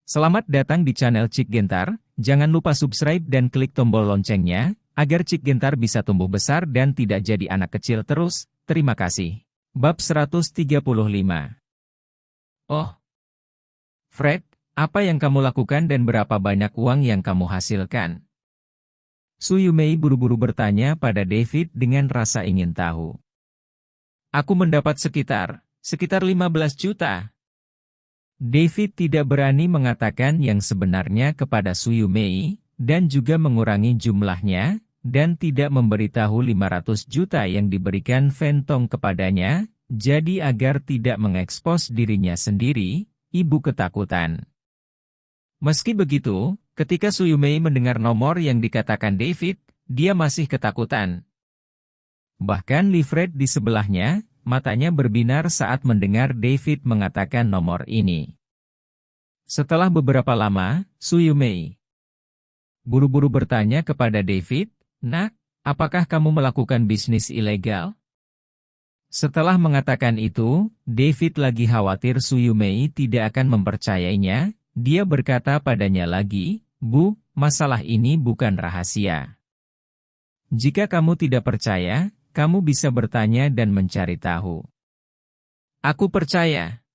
Selamat datang di channel Cik Gentar, jangan lupa subscribe dan klik tombol loncengnya, agar Cik Gentar bisa tumbuh besar dan tidak jadi anak kecil terus, terima kasih. Bab 135. Oh, Fred, apa yang kamu lakukan dan berapa banyak uang yang kamu hasilkan? Su Yumei buru-buru bertanya pada David dengan rasa ingin tahu. Aku mendapat sekitar 15 juta. David tidak berani mengatakan yang sebenarnya kepada Su Yumei, dan juga mengurangi jumlahnya, dan tidak memberitahu 500 juta yang diberikan Fentong kepadanya, jadi agar tidak mengekspos dirinya sendiri, ibu ketakutan. Meski begitu, ketika Su Yumei mendengar nomor yang dikatakan David, dia masih ketakutan. Bahkan Livret di sebelahnya, matanya berbinar saat mendengar David mengatakan nomor ini. Setelah beberapa lama, Su Yumei buru-buru bertanya kepada David, "Nak, apakah kamu melakukan bisnis ilegal?" Setelah mengatakan itu, David lagi khawatir Su Yumei tidak akan mempercayainya, dia berkata padanya lagi, "Bu, masalah ini bukan rahasia. Jika kamu tidak percaya, kamu bisa bertanya dan mencari tahu." Aku percaya.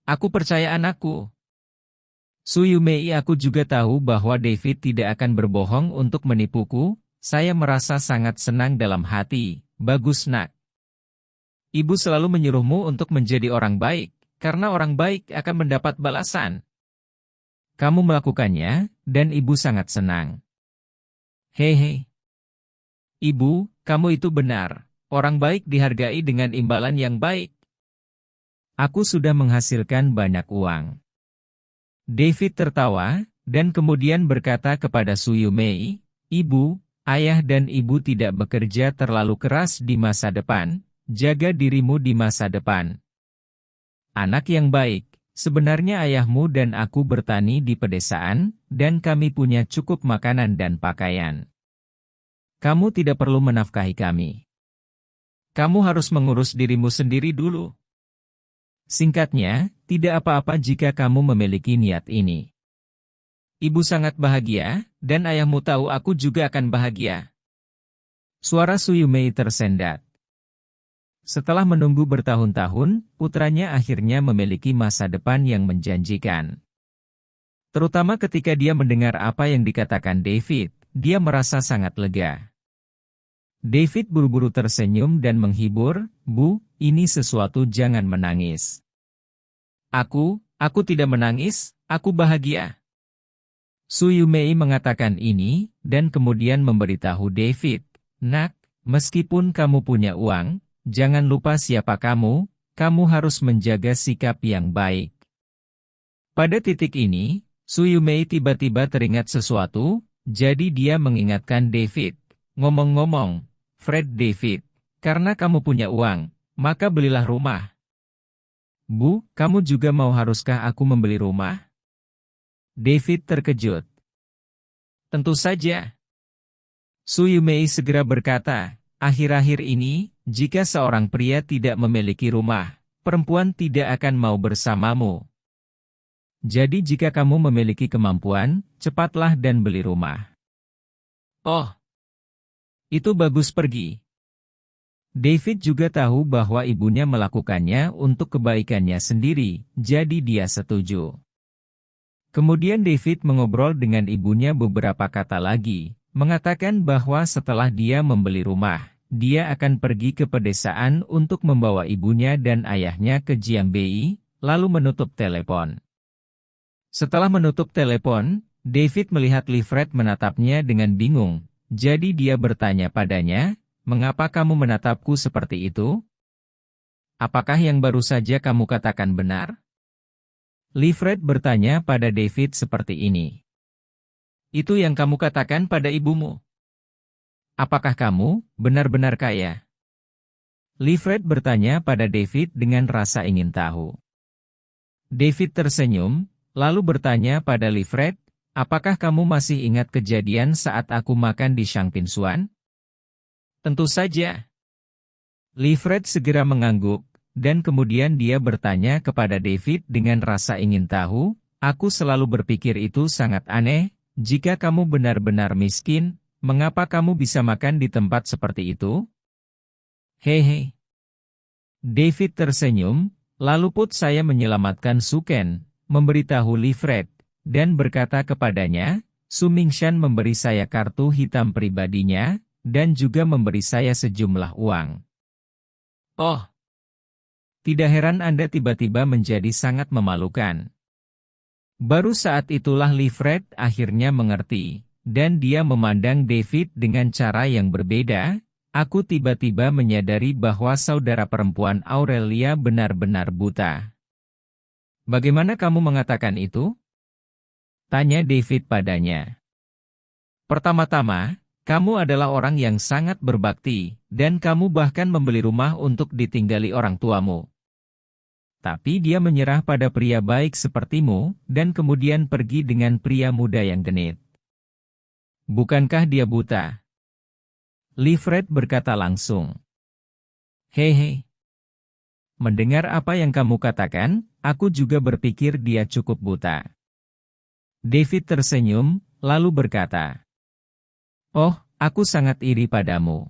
Aku percaya anakku. Su Yumei, aku juga tahu bahwa David tidak akan berbohong untuk menipuku, saya merasa sangat senang dalam hati, bagus nak. Ibu selalu menyuruhmu untuk menjadi orang baik, karena orang baik akan mendapat balasan. Kamu melakukannya, dan ibu sangat senang. Hehe. Ibu, kamu itu benar. Orang baik dihargai dengan imbalan yang baik. Aku sudah menghasilkan banyak uang. David tertawa, dan kemudian berkata kepada Su Yumei, "Ibu, ayah dan ibu tidak bekerja terlalu keras di masa depan, jaga dirimu di masa depan. Anak yang baik, sebenarnya ayahmu dan aku bertani di pedesaan, dan kami punya cukup makanan dan pakaian. Kamu tidak perlu menafkahi kami. Kamu harus mengurus dirimu sendiri dulu." Singkatnya, tidak apa-apa jika kamu memiliki niat ini. Ibu sangat bahagia, dan ayahmu tahu aku juga akan bahagia. Suara Su Yumei tersendat. Setelah menunggu bertahun-tahun, putranya akhirnya memiliki masa depan yang menjanjikan. Terutama ketika dia mendengar apa yang dikatakan David, dia merasa sangat lega. David buru-buru tersenyum dan menghibur, "Bu, ini sesuatu, jangan menangis." Aku tidak menangis, aku bahagia." Su Yumei mengatakan ini, dan kemudian memberitahu David, "Nak, meskipun kamu punya uang, jangan lupa siapa kamu harus menjaga sikap yang baik." Pada titik ini, Su Yumei tiba-tiba teringat sesuatu, jadi dia mengingatkan David, "Ngomong-ngomong, Fred David, karena kamu punya uang, maka belilah rumah." "Bu, kamu juga mau, haruskah aku membeli rumah?" David terkejut. "Tentu saja." Su Yumei segera berkata, "Akhir-akhir ini, jika seorang pria tidak memiliki rumah, perempuan tidak akan mau bersamamu. Jadi jika kamu memiliki kemampuan, cepatlah dan beli rumah." "Oh, itu bagus, pergi." David juga tahu bahwa ibunya melakukannya untuk kebaikannya sendiri, jadi dia setuju. Kemudian David mengobrol dengan ibunya beberapa kata lagi, mengatakan bahwa setelah dia membeli rumah, dia akan pergi ke pedesaan untuk membawa ibunya dan ayahnya ke Jiangbei, lalu menutup telepon. Setelah menutup telepon, David melihat Livret menatapnya dengan bingung, jadi dia bertanya padanya, "Mengapa kamu menatapku seperti itu? Apakah yang baru saja kamu katakan benar?" Livret bertanya pada David seperti ini. "Itu yang kamu katakan pada ibumu. Apakah kamu benar-benar kaya?" Livret bertanya pada David dengan rasa ingin tahu. David tersenyum, lalu bertanya pada Livret, "Apakah kamu masih ingat kejadian saat aku makan di Shangpinsuan?" "Tentu saja." Livret segera mengangguk, dan kemudian dia bertanya kepada David dengan rasa ingin tahu, Aku selalu berpikir itu sangat aneh, jika kamu benar-benar miskin, mengapa kamu bisa makan di tempat seperti itu? Hehe. David tersenyum, lalu put saya menyelamatkan Suken, memberitahu Livret, dan berkata kepadanya, Su Mingshan memberi saya kartu hitam pribadinya, dan juga memberi saya sejumlah uang. Oh, tidak heran Anda tiba-tiba menjadi sangat memalukan. Baru saat itulah Livret akhirnya mengerti, dan dia memandang David dengan cara yang berbeda. Aku tiba-tiba menyadari bahwa saudara perempuan Aurelia benar-benar buta. Bagaimana kamu mengatakan itu? Tanya David padanya. Pertama-tama, kamu adalah orang yang sangat berbakti, dan kamu bahkan membeli rumah untuk ditinggali orang tuamu. Tapi dia menyerah pada pria baik sepertimu, dan kemudian pergi dengan pria muda yang genit. Bukankah dia buta? Livret berkata langsung. Hehe. Mendengar apa yang kamu katakan, aku juga berpikir dia cukup buta. David tersenyum, lalu berkata. Oh, aku sangat iri padamu.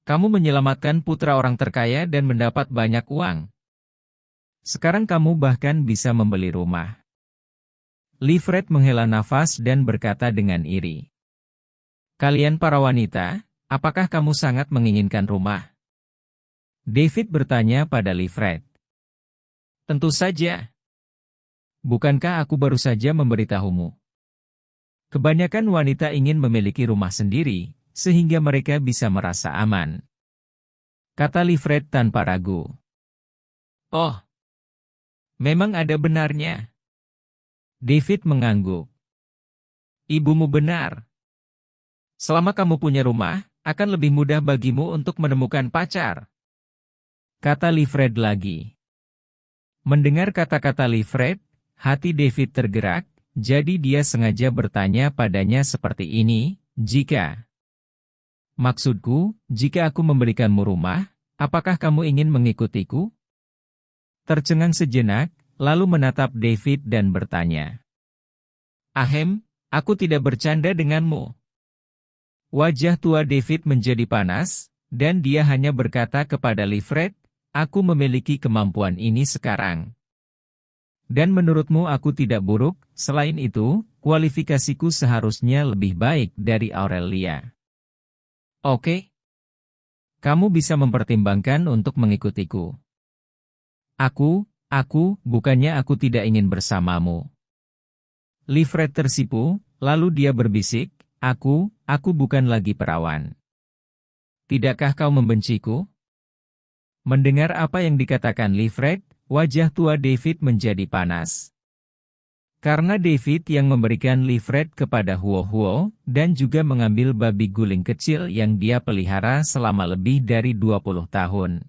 Kamu menyelamatkan putra orang terkaya dan mendapat banyak uang. Sekarang kamu bahkan bisa membeli rumah. Livret menghela nafas dan berkata dengan iri. Kalian para wanita, apakah kamu sangat menginginkan rumah? David bertanya pada Livret. Tentu saja. Bukankah aku baru saja memberitahumu? Kebanyakan wanita ingin memiliki rumah sendiri, sehingga mereka bisa merasa aman. Kata Livret tanpa ragu. Oh. Memang ada benarnya. David mengangguk. Ibumu benar. Selama kamu punya rumah, akan lebih mudah bagimu untuk menemukan pacar. Kata Livret lagi. Mendengar kata-kata Livret, hati David tergerak, jadi dia sengaja bertanya padanya seperti ini, jika. Maksudku, jika aku memberikanmu rumah, apakah kamu ingin mengikutiku? Tercengang sejenak, lalu menatap David dan bertanya. Ahem, aku tidak bercanda denganmu. Wajah tua David menjadi panas, dan dia hanya berkata kepada Livret, aku memiliki kemampuan ini sekarang. Dan menurutmu aku tidak buruk, selain itu, kualifikasiku seharusnya lebih baik dari Aurelia. Oke. Kamu bisa mempertimbangkan untuk mengikutiku. Bukannya aku tidak ingin bersamamu. Livret tersipu, lalu dia berbisik, aku bukan lagi perawan. Tidakkah kau membenciku? Mendengar apa yang dikatakan Livret, wajah tua David menjadi panas. Karena David yang memberikan Livret kepada Huo-Huo, dan juga mengambil babi guling kecil yang dia pelihara selama lebih dari 20 tahun.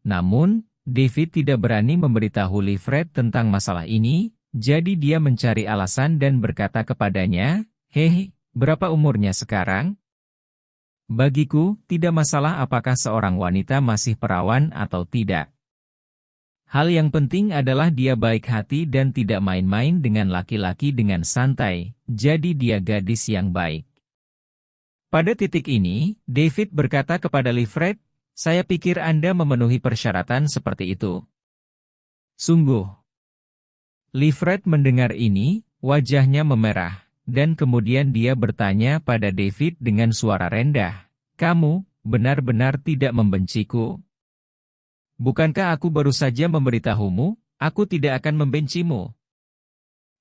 Namun, David tidak berani memberitahu Livret tentang masalah ini, jadi dia mencari alasan dan berkata kepadanya, Hehe, berapa umurnya sekarang? Bagiku, tidak masalah apakah seorang wanita masih perawan atau tidak. Hal yang penting adalah dia baik hati dan tidak main-main dengan laki-laki dengan santai, jadi dia gadis yang baik. Pada titik ini, David berkata kepada Livret, saya pikir Anda memenuhi persyaratan seperti itu. Sungguh. Livret mendengar ini, wajahnya memerah, dan kemudian dia bertanya pada David dengan suara rendah, kamu benar-benar tidak membenciku? Bukankah aku baru saja memberitahumu, aku tidak akan membencimu?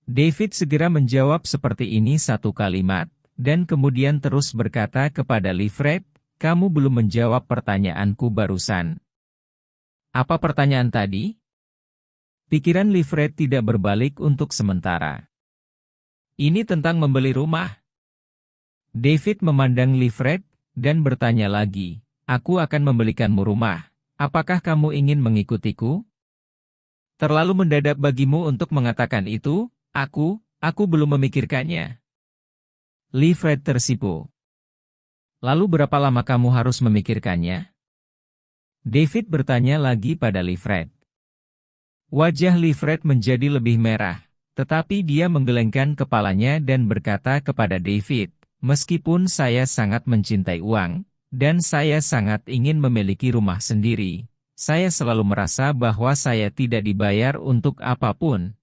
David segera menjawab seperti ini satu kalimat, dan kemudian terus berkata kepada Livret, kamu belum menjawab pertanyaanku barusan. Apa pertanyaan tadi? Pikiran Livret tidak berbalik untuk sementara. Ini tentang membeli rumah. David memandang Livret, dan bertanya lagi, aku akan membelikanmu rumah. Apakah kamu ingin mengikutiku? Terlalu mendadak bagimu untuk mengatakan itu, aku belum memikirkannya. Livret tersipu. Lalu berapa lama kamu harus memikirkannya? David bertanya lagi pada Livret. Wajah Livret menjadi lebih merah, tetapi dia menggelengkan kepalanya dan berkata kepada David, "Meskipun saya sangat mencintai uang, dan saya sangat ingin memiliki rumah sendiri, saya selalu merasa bahwa saya tidak dibayar untuk apapun.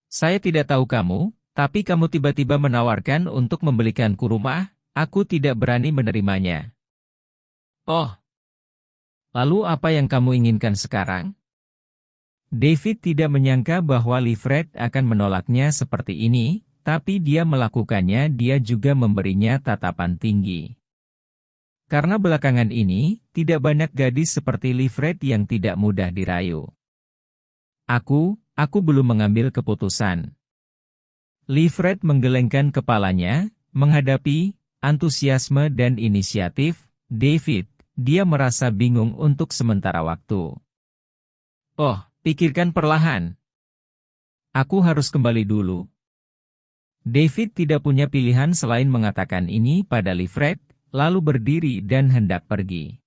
Saya tidak tahu kamu, tapi kamu tiba-tiba menawarkan untuk membelikanku rumah, aku tidak berani menerimanya. Oh, lalu apa yang kamu inginkan sekarang?" David tidak menyangka bahwa Livret akan menolaknya seperti ini, tapi dia melakukannya. Dia juga memberinya tatapan tinggi. Karena belakangan ini, tidak banyak gadis seperti Livret yang tidak mudah dirayu. Aku belum mengambil keputusan." Livret menggelengkan kepalanya, menghadapi antusiasme dan inisiatif David. Dia merasa bingung untuk sementara waktu. "Oh, pikirkan perlahan. Aku harus kembali dulu." David tidak punya pilihan selain mengatakan ini pada Livret, lalu berdiri dan hendak pergi.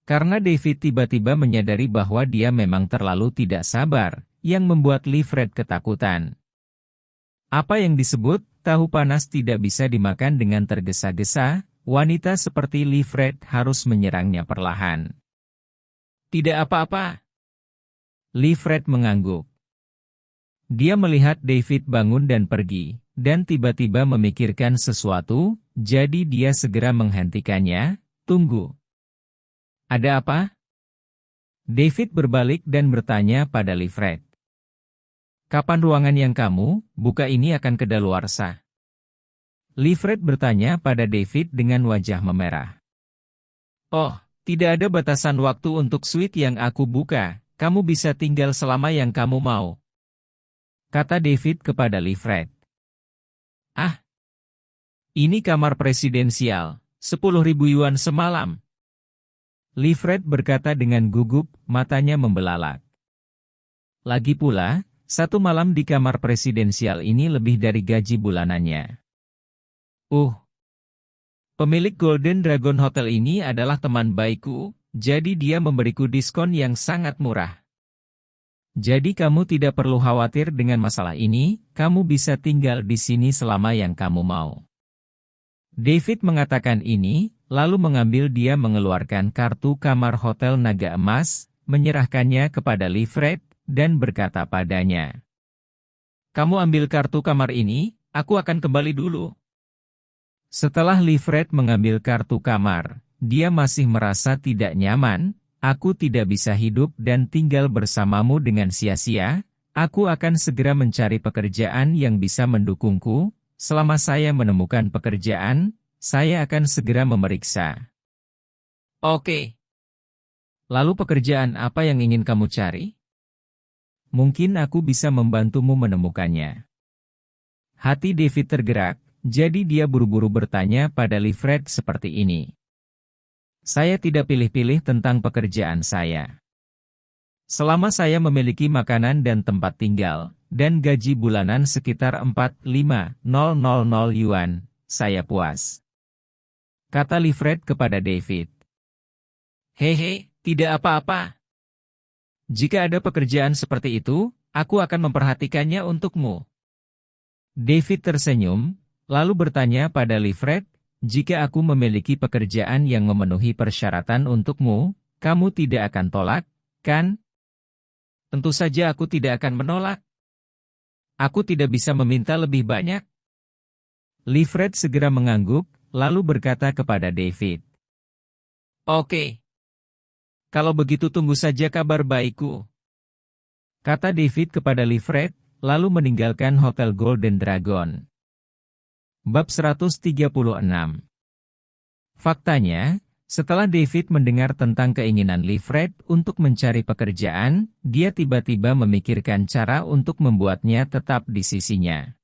Karena David tiba-tiba menyadari bahwa dia memang terlalu tidak sabar, yang membuat Livret ketakutan. Apa yang disebut tahu panas tidak bisa dimakan dengan tergesa-gesa, wanita seperti Livret harus menyerangnya perlahan. "Tidak apa-apa." Livret mengangguk. Dia melihat David bangun dan pergi, dan tiba-tiba memikirkan sesuatu, jadi dia segera menghentikannya. "Tunggu. Ada apa?" David berbalik dan bertanya pada Livret. "Kapan ruangan yang kamu buka ini akan kedaluarsa?" Livret bertanya pada David dengan wajah memerah. "Oh, tidak ada batasan waktu untuk suite yang aku buka, kamu bisa tinggal selama yang kamu mau," kata David kepada Livret. "Ah, ini kamar presidensial, 10.000 yuan semalam." Livret berkata dengan gugup, matanya membelalak. Lagi pula, satu malam di kamar presidensial ini lebih dari gaji bulanannya. Pemilik Golden Dragon Hotel ini adalah teman baikku, jadi dia memberiku diskon yang sangat murah. Jadi kamu tidak perlu khawatir dengan masalah ini, kamu bisa tinggal di sini selama yang kamu mau." David mengatakan ini, lalu dia mengeluarkan kartu kamar Hotel Naga Emas, menyerahkannya kepada Livret, dan berkata padanya, "Kamu ambil kartu kamar ini, aku akan kembali dulu." Setelah Livret mengambil kartu kamar, dia masih merasa tidak nyaman. "Aku tidak bisa hidup dan tinggal bersamamu dengan sia-sia, aku akan segera mencari pekerjaan yang bisa mendukungku. Selama saya menemukan pekerjaan, saya akan segera memeriksa." "Oke. Lalu pekerjaan apa yang ingin kamu cari? Mungkin aku bisa membantumu menemukannya." Hati David tergerak, jadi dia buru-buru bertanya pada Livret seperti ini. "Saya tidak pilih-pilih tentang pekerjaan saya. Selama saya memiliki makanan dan tempat tinggal, dan gaji bulanan sekitar 45.000 yuan, saya puas," kata Livret kepada David. "Hehe, tidak apa-apa. Jika ada pekerjaan seperti itu, aku akan memperhatikannya untukmu." David tersenyum, lalu bertanya pada Livret, "Jika aku memiliki pekerjaan yang memenuhi persyaratan untukmu, kamu tidak akan tolak, kan?" "Tentu saja aku tidak akan menolak. Aku tidak bisa meminta lebih banyak." Livret segera mengangguk, lalu berkata kepada David, "Oke. Kalau begitu tunggu saja kabar baikku," kata David kepada Livret, lalu meninggalkan Hotel Golden Dragon. Bab 136. Faktanya, setelah David mendengar tentang keinginan Livret untuk mencari pekerjaan, dia tiba-tiba memikirkan cara untuk membuatnya tetap di sisinya.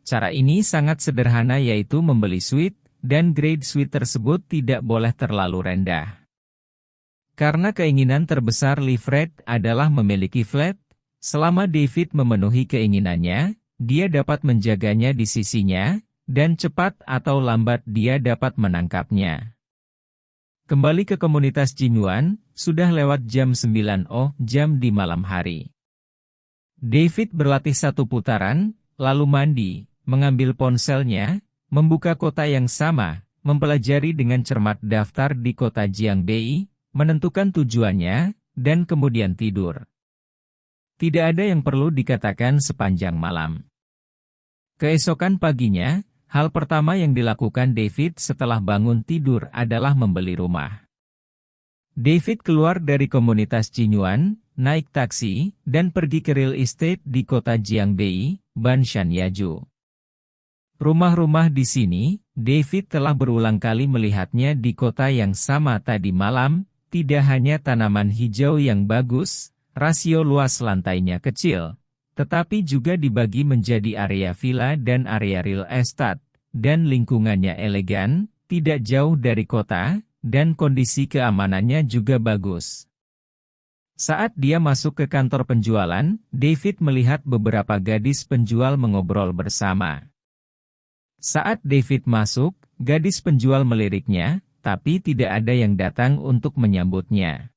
Cara ini sangat sederhana, yaitu membeli suite, dan grade suite tersebut tidak boleh terlalu rendah. Karena keinginan terbesar Livret adalah memiliki flat, selama David memenuhi keinginannya, dia dapat menjaganya di sisinya, dan cepat atau lambat dia dapat menangkapnya. Kembali ke komunitas Jinyuan, sudah lewat jam 9 jam di malam hari. David berlatih 1 putaran, lalu mandi, mengambil ponselnya, membuka kota yang sama, mempelajari dengan cermat daftar di kota Jiangbei, menentukan tujuannya, dan kemudian tidur. Tidak ada yang perlu dikatakan sepanjang malam. Keesokan paginya, hal pertama yang dilakukan David setelah bangun tidur adalah membeli rumah. David keluar dari komunitas Jinyuan, naik taksi, dan pergi ke real estate di kota Jiangbei, Banshan Yaju. Rumah-rumah di sini, David telah berulang kali melihatnya di kota yang sama tadi malam, tidak hanya tanaman hijau yang bagus, rasio luas lantainya kecil, tetapi juga dibagi menjadi area villa dan area real estate, dan lingkungannya elegan, tidak jauh dari kota, dan kondisi keamanannya juga bagus. Saat dia masuk ke kantor penjualan, David melihat beberapa gadis penjual mengobrol bersama. Saat David masuk, gadis penjual meliriknya, tapi tidak ada yang datang untuk menyambutnya.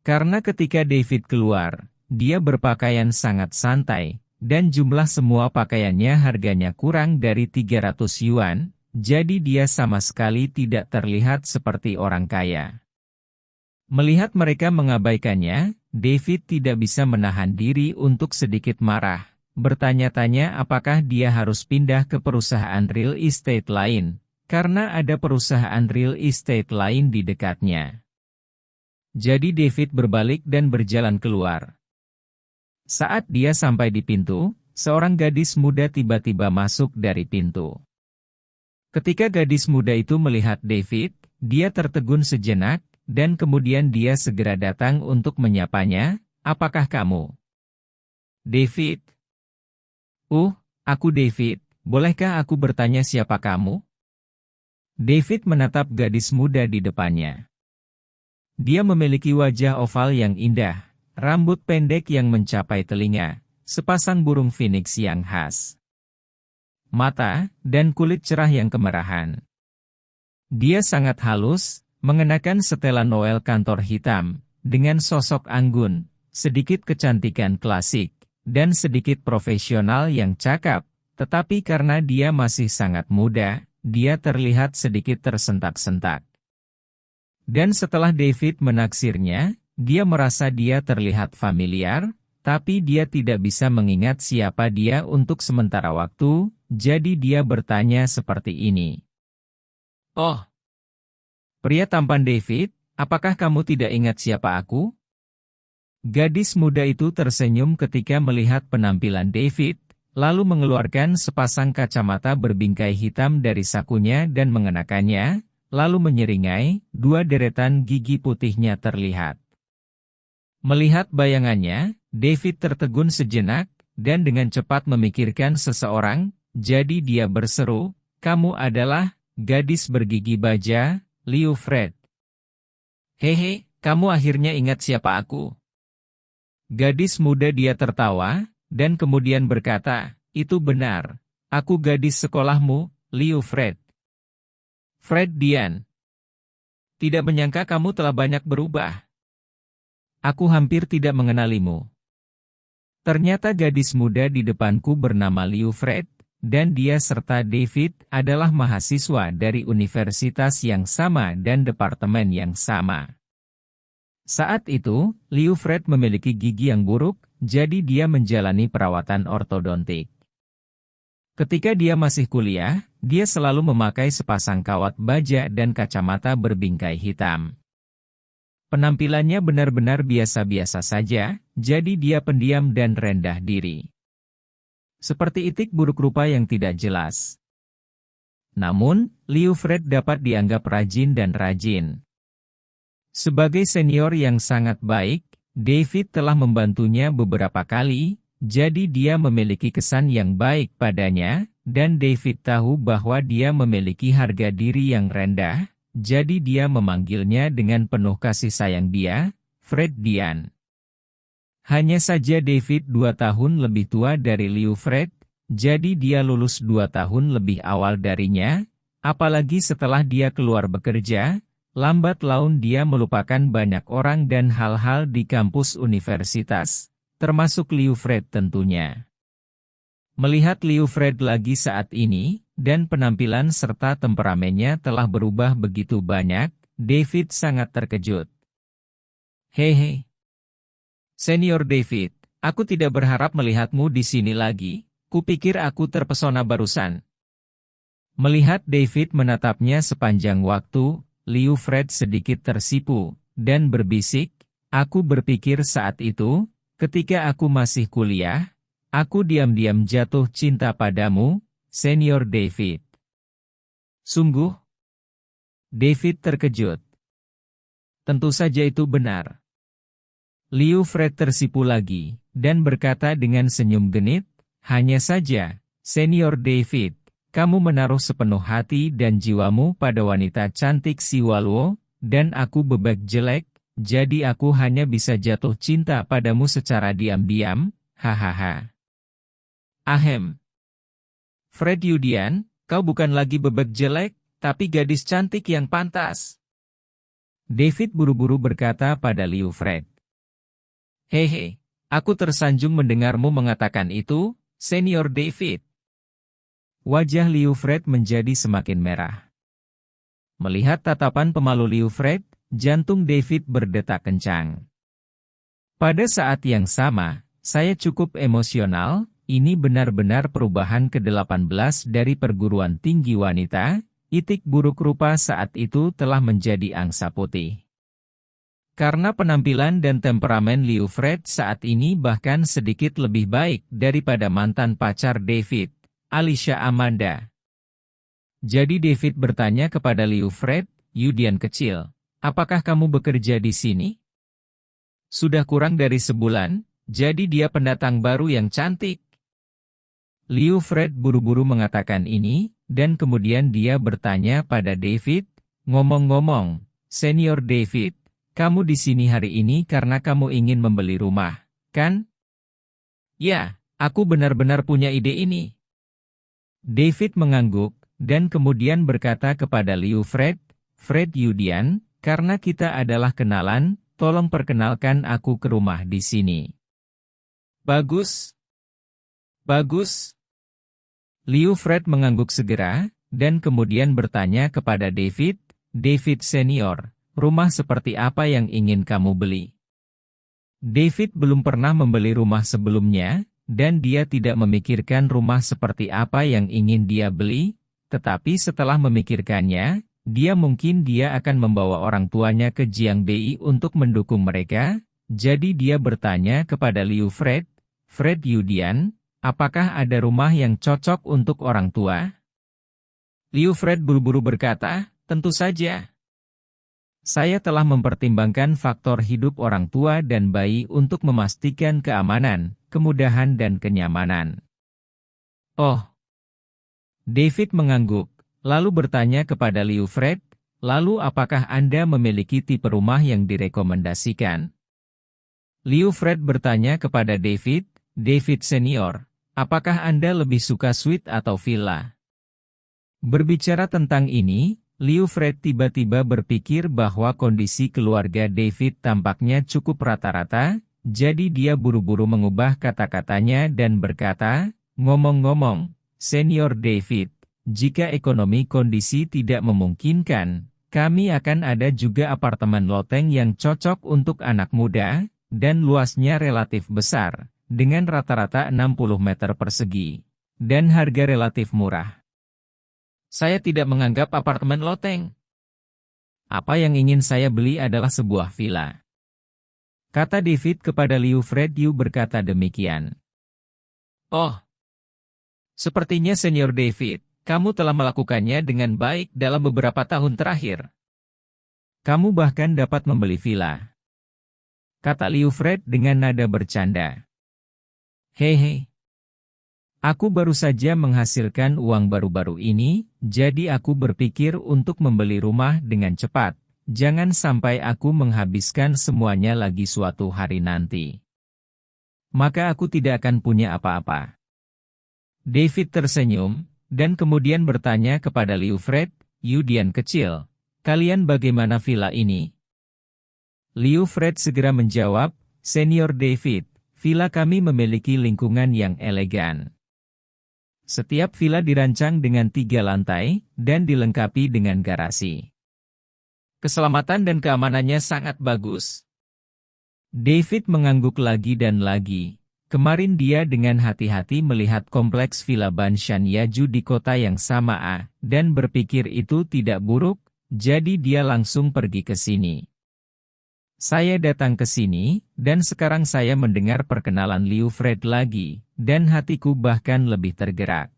Karena ketika David keluar, dia berpakaian sangat santai, dan jumlah semua pakaiannya harganya kurang dari 300 yuan, jadi dia sama sekali tidak terlihat seperti orang kaya. Melihat mereka mengabaikannya, David tidak bisa menahan diri untuk sedikit marah, bertanya-tanya apakah dia harus pindah ke perusahaan real estate lain, karena ada perusahaan real estate lain di dekatnya. Jadi David berbalik dan berjalan keluar. Saat dia sampai di pintu, seorang gadis muda tiba-tiba masuk dari pintu. Ketika gadis muda itu melihat David, dia tertegun sejenak, dan kemudian dia segera datang untuk menyapanya, "Apakah kamu?" "David." Aku David, bolehkah aku bertanya siapa kamu?" David menatap gadis muda di depannya. Dia memiliki wajah oval yang indah, rambut pendek yang mencapai telinga, sepasang burung phoenix yang khas, mata, dan kulit cerah yang kemerahan. Dia sangat halus, mengenakan setelan Noel kantor hitam, dengan sosok anggun, sedikit kecantikan klasik, dan sedikit profesional yang cakap, tetapi karena dia masih sangat muda, dia terlihat sedikit tersentak-sentak. Dan setelah David menaksirnya, dia merasa dia terlihat familiar, tapi dia tidak bisa mengingat siapa dia untuk sementara waktu, jadi dia bertanya seperti ini. "Oh, pria tampan David, apakah kamu tidak ingat siapa aku?" Gadis muda itu tersenyum ketika melihat penampilan David, lalu mengeluarkan sepasang kacamata berbingkai hitam dari sakunya dan mengenakannya, lalu menyeringai, 2 deretan gigi putihnya terlihat. Melihat bayangannya, David tertegun sejenak, dan dengan cepat memikirkan seseorang, jadi dia berseru, "Kamu adalah gadis bergigi baja, Liu Fred." "Hehe, kamu akhirnya ingat siapa aku." Gadis muda dia tertawa, dan kemudian berkata, "Itu benar, aku gadis sekolahmu, Liu Fred." "Fred Dian. Tidak menyangka kamu telah banyak berubah. Aku hampir tidak mengenalimu." Ternyata gadis muda di depanku bernama Liu Fred, dan dia serta David adalah mahasiswa dari universitas yang sama dan departemen yang sama. Saat itu, Liu Fred memiliki gigi yang buruk, jadi dia menjalani perawatan ortodontik. Ketika dia masih kuliah, dia selalu memakai sepasang kawat baja dan kacamata berbingkai hitam. Penampilannya benar-benar biasa-biasa saja, jadi dia pendiam dan rendah diri. Seperti itik buruk rupa yang tidak jelas. Namun, Liu Fred dapat dianggap rajin dan rajin. Sebagai senior yang sangat baik, David telah membantunya beberapa kali, jadi dia memiliki kesan yang baik padanya, dan David tahu bahwa dia memiliki harga diri yang rendah, jadi dia memanggilnya dengan penuh kasih sayang dia, Fred Dian. Hanya saja David 2 tahun lebih tua dari Liu Fred, jadi dia lulus 2 tahun lebih awal darinya, apalagi setelah dia keluar bekerja, Lambat laun dia melupakan banyak orang dan hal-hal di kampus universitas, termasuk Liu Fred tentunya. Melihat Liu Fred lagi saat ini, dan penampilan serta temperamennya telah berubah begitu banyak, David sangat terkejut. Hehe. Senior David, aku tidak berharap melihatmu di sini lagi, kupikir aku terpesona barusan. Melihat David menatapnya sepanjang waktu, Liu Fred sedikit tersipu, dan berbisik, aku berpikir saat itu, ketika aku masih kuliah, aku diam-diam jatuh cinta padamu, Senior David. Sungguh? David terkejut. Tentu saja itu benar. Liu Fred tersipu lagi, dan berkata dengan senyum genit, hanya saja, Senior David, kamu menaruh sepenuh hati dan jiwamu pada wanita cantik si Waluo, dan aku bebek jelek, jadi aku hanya bisa jatuh cinta padamu secara diam-diam, hahaha. Ahem. Fred Yudian, kau bukan lagi bebek jelek, tapi gadis cantik yang pantas. David buru-buru berkata pada Liu Fred. Hehe, aku tersanjung mendengarmu mengatakan itu, Senior David. Wajah Liu Fred menjadi semakin merah. Melihat tatapan pemalu Liu Fred, jantung David berdetak kencang. Pada saat yang sama, saya cukup emosional, ini benar-benar perubahan ke-18 dari perguruan tinggi wanita, itik buruk rupa saat itu telah menjadi angsa putih. Karena penampilan dan temperamen Liu Fred saat ini bahkan sedikit lebih baik daripada mantan pacar David, Alicia Amanda. Jadi David bertanya kepada Liu Fred, Yudian kecil, apakah kamu bekerja di sini? Sudah kurang dari sebulan, jadi dia pendatang baru yang cantik. Liu Fred buru-buru mengatakan ini, dan kemudian dia bertanya pada David, ngomong-ngomong, Senior David, kamu di sini hari ini karena kamu ingin membeli rumah, kan? Ya, aku benar-benar punya ide ini. David mengangguk, dan kemudian berkata kepada Liu Fred, Fred Yudian, karena kita adalah kenalan, tolong perkenalkan aku ke rumah di sini. Bagus. Bagus. Liu Fred mengangguk segera, dan kemudian bertanya kepada David, David Senior, rumah seperti apa yang ingin kamu beli? David belum pernah membeli rumah sebelumnya, dan dia tidak memikirkan rumah seperti apa yang ingin dia beli, tetapi setelah memikirkannya, dia akan membawa orang tuanya ke Jiangbei untuk mendukung mereka, jadi dia bertanya kepada Liu Fred, Fred Yudian, apakah ada rumah yang cocok untuk orang tua? Liu Fred buru-buru berkata, tentu saja. Saya telah mempertimbangkan faktor hidup orang tua dan bayi untuk memastikan keamanan, kemudahan dan kenyamanan. Oh. David mengangguk, lalu bertanya kepada Liu Fred, lalu apakah Anda memiliki tipe rumah yang direkomendasikan? Liu Fred bertanya kepada David, David Senior, apakah Anda lebih suka suite atau villa? Berbicara tentang ini, Liu Fred tiba-tiba berpikir bahwa kondisi keluarga David tampaknya cukup rata-rata, jadi dia buru-buru mengubah kata-katanya dan berkata, ngomong-ngomong, Senior David, jika ekonomi kondisi tidak memungkinkan, kami akan ada juga apartemen loteng yang cocok untuk anak muda, dan luasnya relatif besar, dengan rata-rata 60 meter persegi, dan harga relatif murah. Saya tidak menganggap apartemen loteng. Apa yang ingin saya beli adalah sebuah villa. Kata David kepada Liu Fred. Liu berkata demikian. Oh. Sepertinya Senior David, kamu telah melakukannya dengan baik dalam beberapa tahun terakhir. Kamu bahkan dapat membeli villa. Kata Liu Fred dengan nada bercanda. Hehe. Aku baru saja menghasilkan uang baru-baru ini, jadi aku berpikir untuk membeli rumah dengan cepat. Jangan sampai aku menghabiskan semuanya lagi suatu hari nanti. Maka aku tidak akan punya apa-apa. David tersenyum, dan kemudian bertanya kepada Liu Fred, Yudian kecil, kalian bagaimana villa ini? Liu Fred segera menjawab, Senior David, villa kami memiliki lingkungan yang elegan. Setiap villa dirancang dengan 3 lantai, dan dilengkapi dengan garasi. Keselamatan dan keamanannya sangat bagus. David mengangguk lagi dan lagi. Kemarin dia dengan hati-hati melihat kompleks Villa Banshan Yaju di kota yang sama dan berpikir itu tidak buruk, jadi dia langsung pergi ke sini. Saya datang ke sini, dan sekarang saya mendengar perkenalan Liu Fred lagi, dan hatiku bahkan lebih tergerak.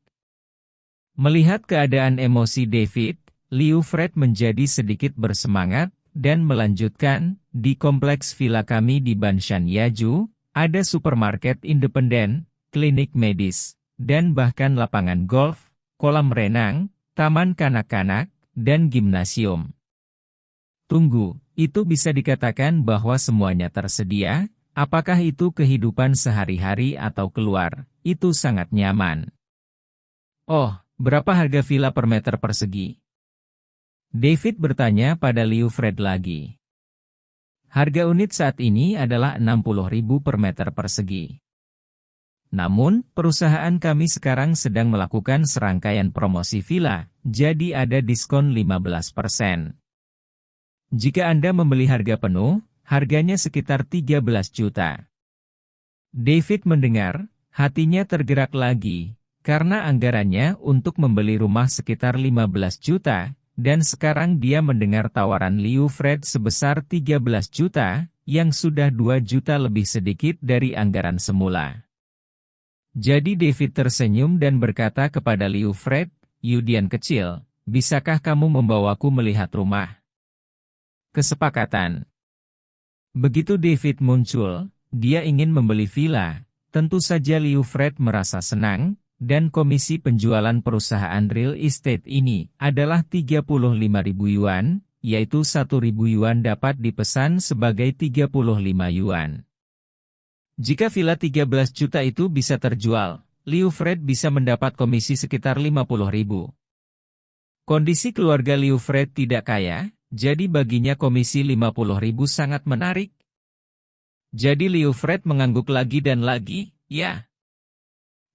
Melihat keadaan emosi David, Liu Fred menjadi sedikit bersemangat, dan melanjutkan, di kompleks villa kami di Banshan Yaju, ada supermarket independen, klinik medis, dan bahkan lapangan golf, kolam renang, taman kanak-kanak, dan gimnasium. Tunggu, itu bisa dikatakan bahwa semuanya tersedia? Apakah itu kehidupan sehari-hari atau keluar? Itu sangat nyaman. Oh, berapa harga villa per meter persegi? David bertanya pada Liu Fred lagi. Harga unit saat ini adalah 60.000 per meter persegi. Namun, perusahaan kami sekarang sedang melakukan serangkaian promosi villa, jadi ada diskon 15%. Jika Anda membeli harga penuh, harganya sekitar 13 juta. David mendengar, hatinya tergerak lagi, karena anggarannya untuk membeli rumah sekitar 15 juta, dan sekarang dia mendengar tawaran Liu Fred sebesar 13 juta, yang sudah 2 juta lebih sedikit dari anggaran semula. Jadi David tersenyum dan berkata kepada Liu Fred, Yudian kecil, bisakah kamu membawaku melihat rumah? Kesepakatan. Begitu David muncul, dia ingin membeli villa, tentu saja Liu Fred merasa senang, dan komisi penjualan perusahaan real estate ini adalah 35.000 yuan, yaitu 1.000 yuan dapat dipesan sebagai 35 yuan. Jika villa 13 juta itu bisa terjual, Liu Fred bisa mendapat komisi sekitar 50.000. Kondisi keluarga Liu Fred tidak kaya, jadi baginya komisi 50.000 sangat menarik. Jadi Liu Fred mengangguk lagi dan lagi, ya.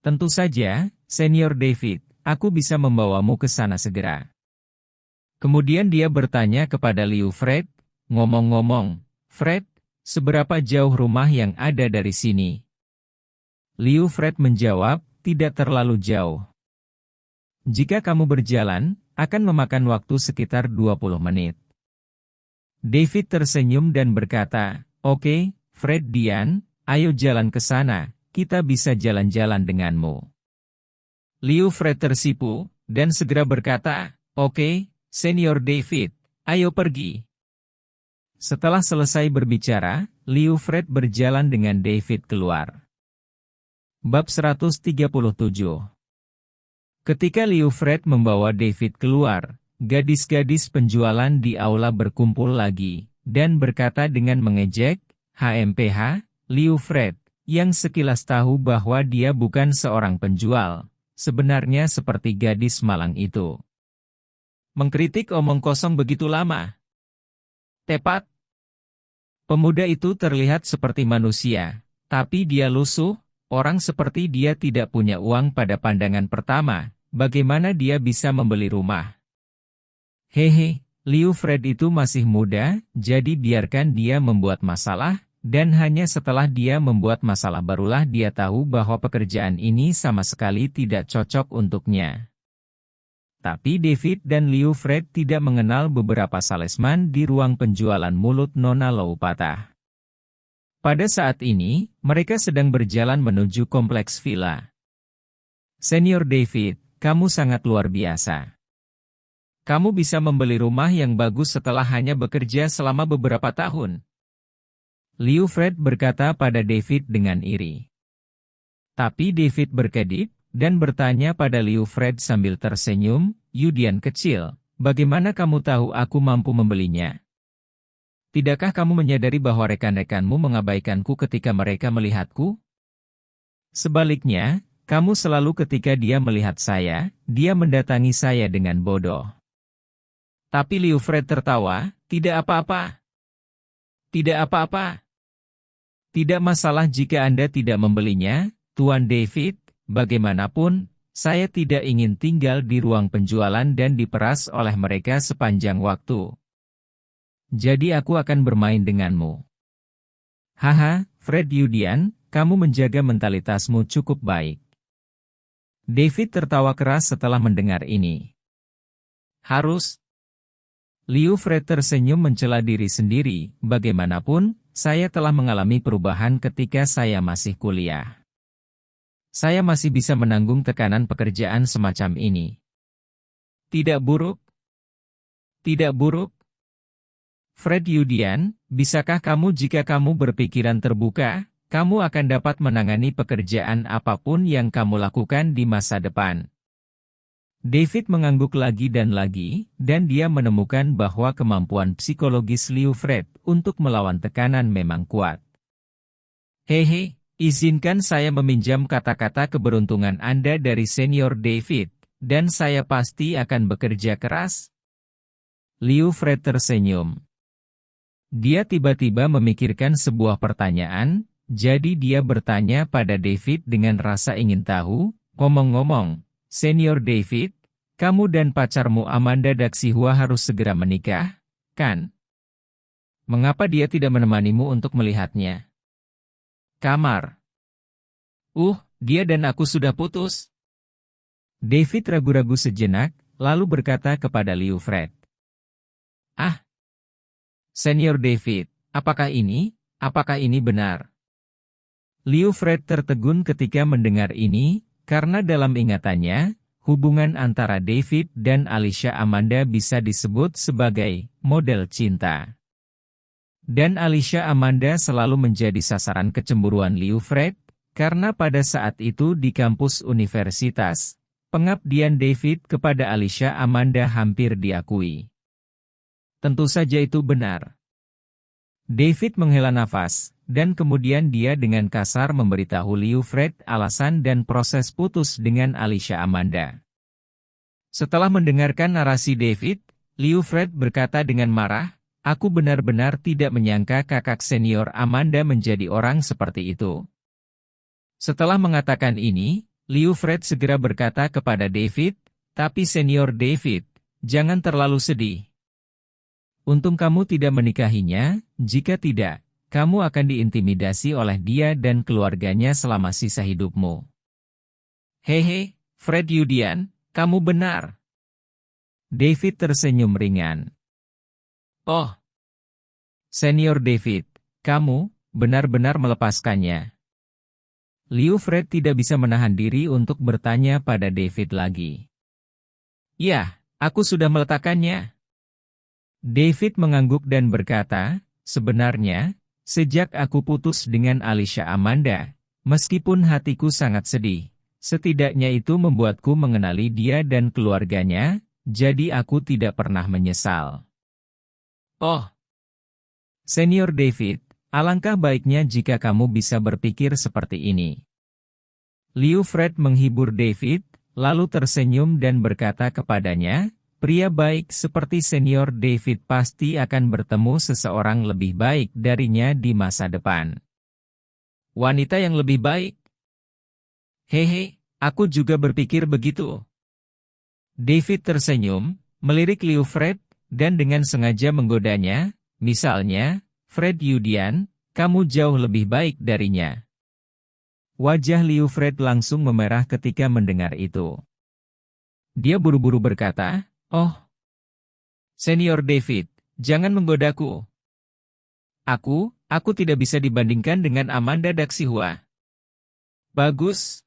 Tentu saja, Senior David, aku bisa membawamu ke sana segera. Kemudian dia bertanya kepada Liu Fred, ngomong-ngomong, Fred, seberapa jauh rumah yang ada dari sini? Liu Fred menjawab, tidak terlalu jauh. Jika kamu berjalan, akan memakan waktu sekitar 20 menit. David tersenyum dan berkata, oke, Fred Dian, ayo jalan ke sana. Kita bisa jalan-jalan denganmu. Liu Fred tersipu, dan segera berkata, oke, Senior David, ayo pergi. Setelah selesai berbicara, Liu Fred berjalan dengan David keluar. Bab 137. Ketika Liu Fred membawa David keluar, gadis-gadis penjualan di aula berkumpul lagi, dan berkata dengan mengejek, HMPH, Liu Fred, yang sekilas tahu bahwa dia bukan seorang penjual, sebenarnya seperti gadis malang itu. Mengkritik omong kosong begitu lama. Tepat. Pemuda itu terlihat seperti manusia, tapi dia lusuh, orang seperti dia tidak punya uang pada pandangan pertama, bagaimana dia bisa membeli rumah? Hehe, Liu Fred itu masih muda, jadi biarkan dia membuat masalah, dan hanya setelah dia membuat masalah barulah dia tahu bahwa pekerjaan ini sama sekali tidak cocok untuknya. Tapi David dan Liu Fred tidak mengenal beberapa salesman di ruang penjualan mulut Nona Lou Patah. Pada saat ini, mereka sedang berjalan menuju kompleks villa. Senior David, kamu sangat luar biasa. Kamu bisa membeli rumah yang bagus setelah hanya bekerja selama beberapa tahun. Liu Fred berkata pada David dengan iri. Tapi David berkedip, dan bertanya pada Liu Fred sambil tersenyum, Yudian kecil, bagaimana kamu tahu aku mampu membelinya? Tidakkah kamu menyadari bahwa rekan-rekanmu mengabaikanku ketika mereka melihatku? Sebaliknya, kamu selalu ketika dia melihat saya, dia mendatangi saya dengan bodoh. Tapi Liu Fred tertawa, tidak apa-apa. Tidak apa-apa. Tidak masalah jika Anda tidak membelinya, Tuan David, bagaimanapun, saya tidak ingin tinggal di ruang penjualan dan diperas oleh mereka sepanjang waktu. Jadi aku akan bermain denganmu. Haha, Fred Yudian, kamu menjaga mentalitasmu cukup baik. David tertawa keras setelah mendengar ini. Harus. Liu Fred tersenyum mencela diri sendiri, bagaimanapun, saya telah mengalami perubahan ketika saya masih kuliah. Saya masih bisa menanggung tekanan pekerjaan semacam ini. Tidak buruk? Tidak buruk? Fred Yudian, bisakah kamu jika kamu berpikiran terbuka, kamu akan dapat menangani pekerjaan apapun yang kamu lakukan di masa depan. David mengangguk lagi, dan dia menemukan bahwa kemampuan psikologis Liu Fred untuk melawan tekanan memang kuat. Hehe, izinkan saya meminjam kata-kata keberuntungan Anda dari Senior David, dan saya pasti akan bekerja keras. Liu Fred tersenyum. Dia tiba-tiba memikirkan sebuah pertanyaan, jadi dia bertanya pada David dengan rasa ingin tahu, ngomong-ngomong, Senior David, kamu dan pacarmu Amanda Daxihua harus segera menikah, kan? Mengapa dia tidak menemanimu untuk melihatnya? Kamar. Dia dan aku sudah putus. David ragu-ragu sejenak, lalu berkata kepada Liu Fred. Senior David, apakah ini benar? Liu Fred tertegun ketika mendengar ini, karena dalam ingatannya, hubungan antara David dan Alicia Amanda bisa disebut sebagai model cinta. Dan Alicia Amanda selalu menjadi sasaran kecemburuan Liu Fred, karena pada saat itu di kampus universitas, pengabdian David kepada Alicia Amanda hampir diakui. Tentu saja itu benar. David menghela nafas, dan kemudian dia dengan kasar memberitahu Liu Fred alasan dan proses putus dengan Alicia Amanda. Setelah mendengarkan narasi David, Liu Fred berkata dengan marah, aku benar-benar tidak menyangka kakak senior Amanda menjadi orang seperti itu. Setelah mengatakan ini, Liu Fred segera berkata kepada David, tapi Senior David, jangan terlalu sedih. Untung kamu tidak menikahinya, jika tidak, kamu akan diintimidasi oleh dia dan keluarganya selama sisa hidupmu. Hehe, Fred Yudian, kamu benar. David tersenyum ringan. Oh, Senior David, kamu benar-benar melepaskannya. Liu Fred tidak bisa menahan diri untuk bertanya pada David lagi. Ya, aku sudah meletakkannya. David mengangguk dan berkata, sebenarnya, sejak aku putus dengan Alicia Amanda, meskipun hatiku sangat sedih, setidaknya itu membuatku mengenali dia dan keluarganya, jadi aku tidak pernah menyesal. Oh, Senior David, alangkah baiknya jika kamu bisa berpikir seperti ini. Liu Fred menghibur David, lalu tersenyum dan berkata kepadanya, pria baik seperti Senior David pasti akan bertemu seseorang lebih baik darinya di masa depan. Wanita yang lebih baik? Hehe, aku juga berpikir begitu. David tersenyum, melirik Liu Fred, dan dengan sengaja menggodanya, misalnya, Fred Yudian, kamu jauh lebih baik darinya. Wajah Liu Fred langsung memerah ketika mendengar itu. Dia buru-buru berkata, oh, Senior David, jangan menggodaku. Aku tidak bisa dibandingkan dengan Amanda Daxihua. Bagus.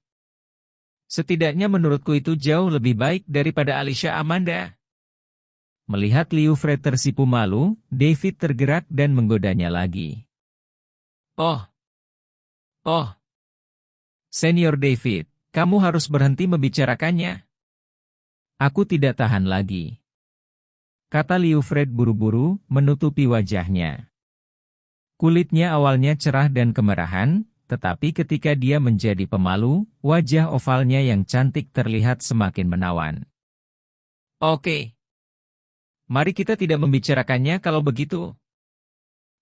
Setidaknya menurutku itu jauh lebih baik daripada Alicia Amanda. Melihat Liu Fred tersipu malu, David tergerak dan menggodanya lagi. Oh, Senior David, kamu harus berhenti membicarakannya. Aku tidak tahan lagi. Kata Liu Fred buru-buru, menutupi wajahnya. Kulitnya awalnya cerah dan kemerahan, tetapi ketika dia menjadi pemalu, wajah ovalnya yang cantik terlihat semakin menawan. Oke. Mari kita tidak membicarakannya kalau begitu.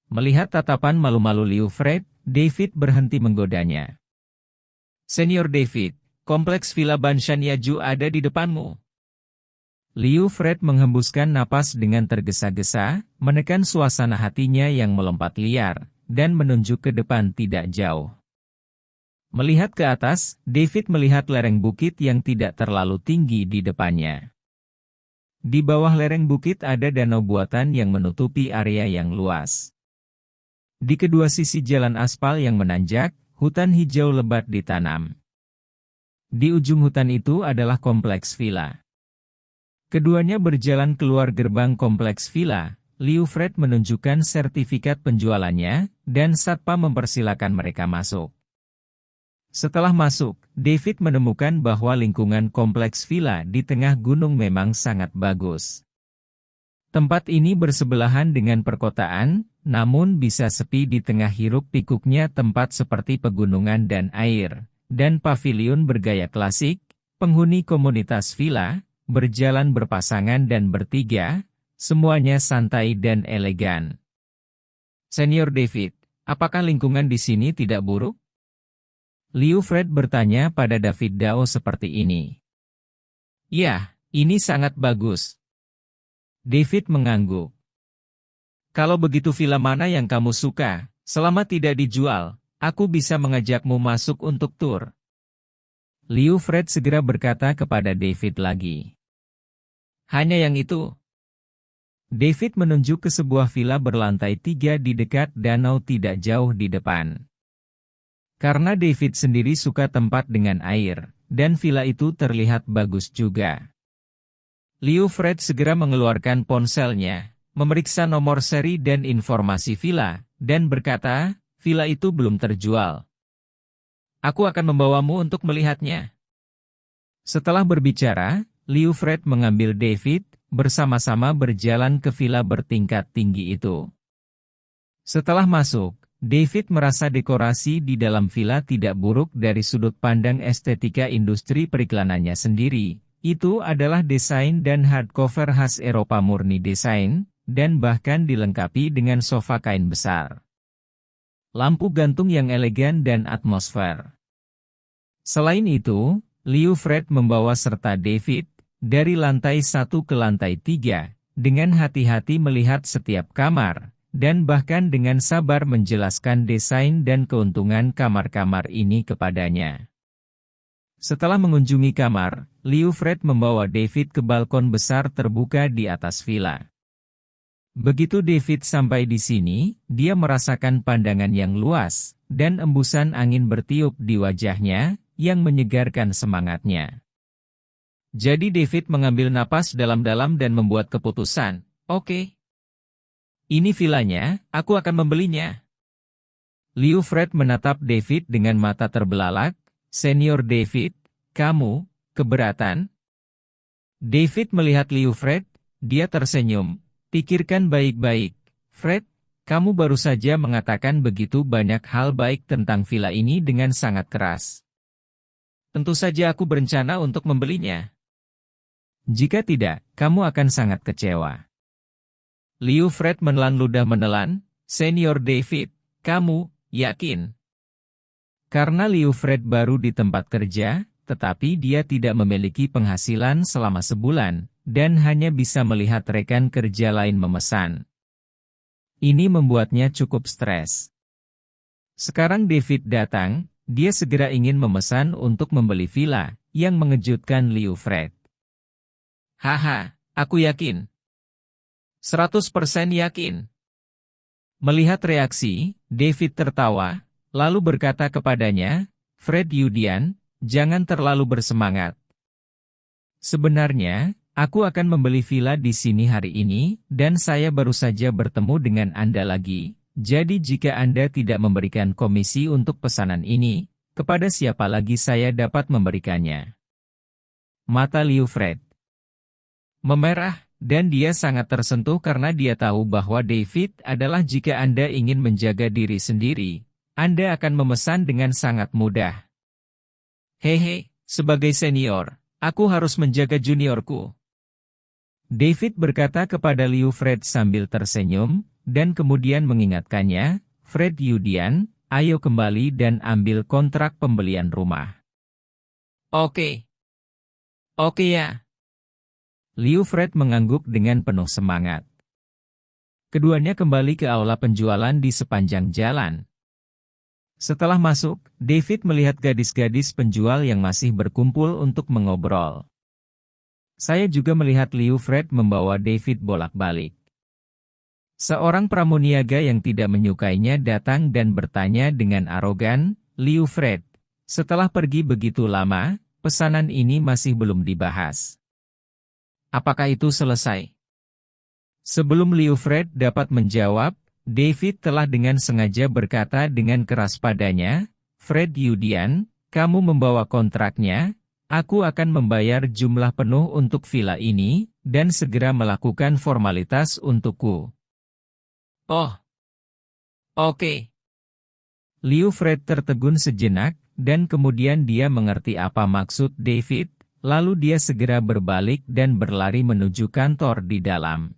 Melihat tatapan malu-malu Liu Fred, David berhenti menggodanya. Senior David, kompleks Villa Banshan Yaju ada di depanmu. Liu Fred menghembuskan napas dengan tergesa-gesa, menekan suasana hatinya yang melompat liar, dan menunjuk ke depan tidak jauh. Melihat ke atas, David melihat lereng bukit yang tidak terlalu tinggi di depannya. Di bawah lereng bukit ada danau buatan yang menutupi area yang luas. Di kedua sisi jalan aspal yang menanjak, hutan hijau lebat ditanam. Di ujung hutan itu adalah kompleks villa. Keduanya berjalan keluar gerbang kompleks villa. Liu Fred menunjukkan sertifikat penjualannya, dan satpam mempersilakan mereka masuk. Setelah masuk, David menemukan bahwa lingkungan kompleks villa di tengah gunung memang sangat bagus. Tempat ini bersebelahan dengan perkotaan, namun bisa sepi di tengah hiruk-pikuknya tempat seperti pegunungan dan air, dan pavilion bergaya klasik. Penghuni komunitas villa berjalan berpasangan dan bertiga, semuanya santai dan elegan. Senior David, apakah lingkungan di sini tidak buruk? Liu Fred bertanya pada David Dao seperti ini. Ya, ini sangat bagus. David mengangguk. Kalau begitu villa mana yang kamu suka, selama tidak dijual, aku bisa mengajakmu masuk untuk tur. Liu Fred segera berkata kepada David lagi. Hanya yang itu. David menunjuk ke sebuah villa berlantai 3 di dekat danau tidak jauh di depan. Karena David sendiri suka tempat dengan air, dan villa itu terlihat bagus juga. Liu Fred segera mengeluarkan ponselnya, memeriksa nomor seri dan informasi villa, dan berkata, villa itu belum terjual. Aku akan membawamu untuk melihatnya. Setelah berbicara, Liu Fred mengambil David, bersama-sama berjalan ke villa bertingkat tinggi itu. Setelah masuk, David merasa dekorasi di dalam villa tidak buruk dari sudut pandang estetika industri periklanannya sendiri. Itu adalah desain dan hardcover khas Eropa murni desain, dan bahkan dilengkapi dengan sofa kain besar. Lampu gantung yang elegan dan atmosfer. Selain itu, Liu Fred membawa serta David, dari lantai 1 ke lantai 3, dengan hati-hati melihat setiap kamar, dan bahkan dengan sabar menjelaskan desain dan keuntungan kamar-kamar ini kepadanya. Setelah mengunjungi kamar, Liu Fred membawa David ke balkon besar terbuka di atas villa. Begitu David sampai di sini, dia merasakan pandangan yang luas, dan embusan angin bertiup di wajahnya, yang menyegarkan semangatnya. Jadi David mengambil napas dalam-dalam dan membuat keputusan, oke. Ini villanya, aku akan membelinya. Liu Fred menatap David dengan mata terbelalak. Senior David, kamu, keberatan? David melihat Liu Fred, dia tersenyum. Pikirkan baik-baik, Fred, kamu baru saja mengatakan begitu banyak hal baik tentang villa ini dengan sangat keras. Tentu saja aku berencana untuk membelinya. Jika tidak, kamu akan sangat kecewa. Liu Fred menelan ludah menelan, Senior David, kamu, yakin? Karena Liu Fred baru di tempat kerja, tetapi dia tidak memiliki penghasilan selama sebulan, dan hanya bisa melihat rekan kerja lain memesan. Ini membuatnya cukup stres. Sekarang David datang, dia segera ingin memesan untuk membeli villa, yang mengejutkan Liu Fred. Haha, aku yakin. 100% yakin. Melihat reaksi, David tertawa, lalu berkata kepadanya, Fred Yudian, jangan terlalu bersemangat. Sebenarnya, aku akan membeli villa di sini hari ini, dan saya baru saja bertemu dengan Anda lagi. Jadi jika Anda tidak memberikan komisi untuk pesanan ini, kepada siapa lagi saya dapat memberikannya? Mata Liu Fred memerah, dan dia sangat tersentuh karena dia tahu bahwa David adalah jika Anda ingin menjaga diri sendiri, Anda akan memesan dengan sangat mudah. Hehe, sebagai senior, aku harus menjaga juniorku. David berkata kepada Liu Fred sambil tersenyum, dan kemudian mengingatkannya, Fred Yudian, ayo kembali dan ambil kontrak pembelian rumah. Oke. Oke ya. Liu Fred mengangguk dengan penuh semangat. Keduanya kembali ke aula penjualan di sepanjang jalan. Setelah masuk, David melihat gadis-gadis penjual yang masih berkumpul untuk mengobrol. Saya juga melihat Liu Fred membawa David bolak-balik. Seorang pramuniaga yang tidak menyukainya datang dan bertanya dengan arogan, Liu Fred, setelah pergi begitu lama, pesanan ini masih belum dibahas. Apakah itu selesai? Sebelum Liu Fred dapat menjawab, David telah dengan sengaja berkata dengan keras padanya, Fred Yudian, kamu membawa kontraknya, aku akan membayar jumlah penuh untuk villa ini, dan segera melakukan formalitas untukku. Oh. Oke. Liu Fred tertegun sejenak, dan kemudian dia mengerti apa maksud David, lalu dia segera berbalik dan berlari menuju kantor di dalam.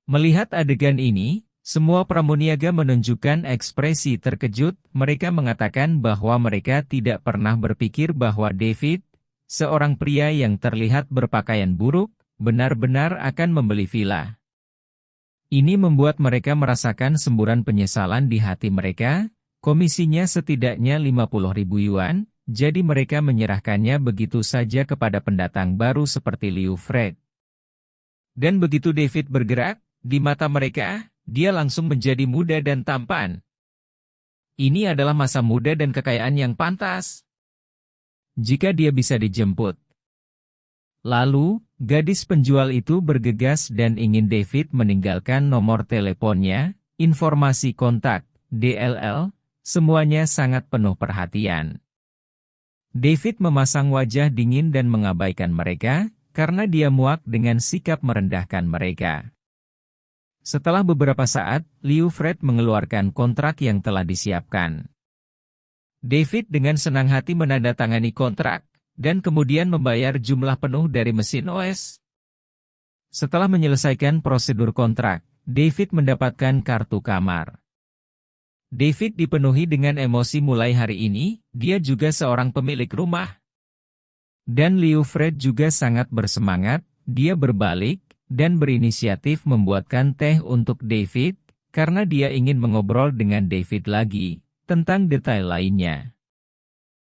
Melihat adegan ini, semua pramuniaga menunjukkan ekspresi terkejut, mereka mengatakan bahwa mereka tidak pernah berpikir bahwa David, seorang pria yang terlihat berpakaian buruk, benar-benar akan membeli villa. Ini membuat mereka merasakan semburan penyesalan di hati mereka, komisinya setidaknya 50.000 yuan, jadi mereka menyerahkannya begitu saja kepada pendatang baru seperti Liu Fred. Dan begitu David bergerak, di mata mereka, dia langsung menjadi muda dan tampan. Ini adalah masa muda dan kekayaan yang pantas. Jika dia bisa dijemput. Lalu, gadis penjual itu bergegas dan ingin David meninggalkan nomor teleponnya, informasi kontak, DLL, semuanya sangat penuh perhatian. David memasang wajah dingin dan mengabaikan mereka, karena dia muak dengan sikap merendahkan mereka. Setelah beberapa saat, Liu Fred mengeluarkan kontrak yang telah disiapkan. David dengan senang hati menandatangani kontrak, dan kemudian membayar jumlah penuh dari mesin OS. Setelah menyelesaikan prosedur kontrak, David mendapatkan kartu kamar. David dipenuhi dengan emosi mulai hari ini, dia juga seorang pemilik rumah. Dan Liu Fred juga sangat bersemangat, dia berbalik, dan berinisiatif membuatkan teh untuk David, karena dia ingin mengobrol dengan David lagi, tentang detail lainnya.